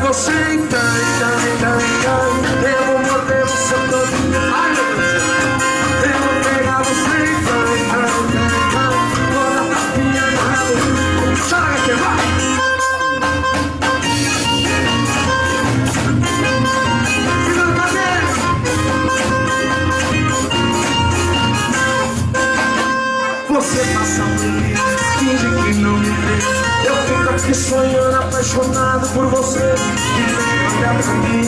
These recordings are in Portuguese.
você em eu vou morder você todinho. Ai, meu Deus, eu vou pegar você em vou dar tapinha no rabo. Chora que vai. Fica no cabelo. Você passa por mim, finge que não me vê. Eu fico aqui sonhando, apaixonado por você. E vem olhar pra mim e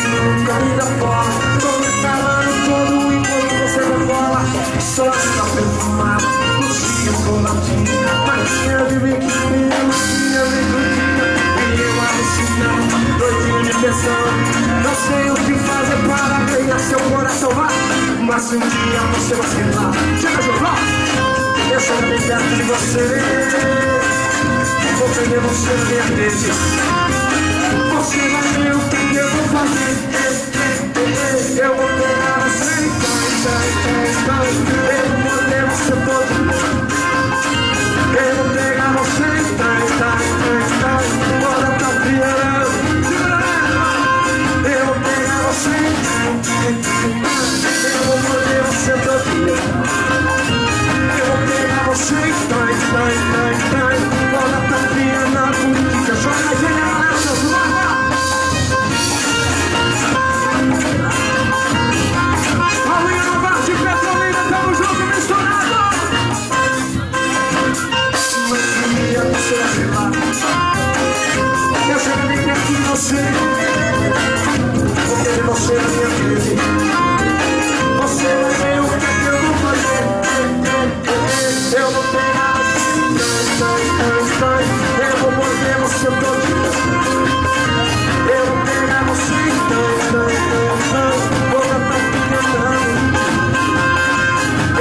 nunca me dá bola. Tô me calando todo enquanto você não bola. Só está perfumado, luzinha coladinha. Maquinha de biquíni, luzinha bem grudinha. E eu alucinado, doidinho de tensão. Não sei o que fazer para ganhar seu coração, vai. Mas se um dia você vacilar, chega, João, eu sou bem perto de você. Vou prender você na minha rede. Você vai ver o que eu vou fazer. Eu vou pegar você eu vou morder você todo. Eu vou pegar você bora tá piando. Eu vou pegar você eu vou morder você todo. Eu vou pegar você bora tá piando. Joga a general, seus lava. Paulinho Novarte, Petrolina, tamo junto, misturado. Mas que dia você vai ser lá. Eu chego bem perto de você. Vou ter você na minha vida. Você vai ver o que eu vou fazer. Eu vou pegar eu vou morder você todinho. Eu vou pegar você vou dar tapinha na mão.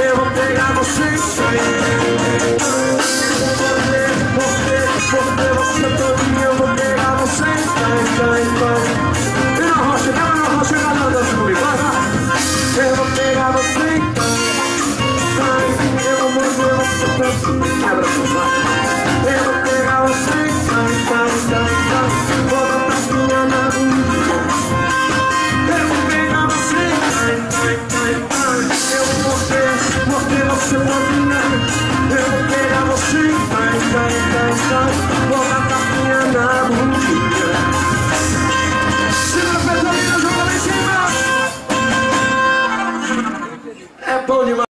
Eu vou pegar você vou morder você todinho. Eu vou pegar você e na rocha, galera, comigo, vai. Eu vou pegar você eu vou morder você todinho. Quebra seu vai. Eu vou pegar você vou dar tapinha na bunda. Eu vou pegar você eu vou morder você todinha. Eu vou pegar você vou dar tapinha na bunda. Segura a Petrolina, joga lá em cima. É bom demais.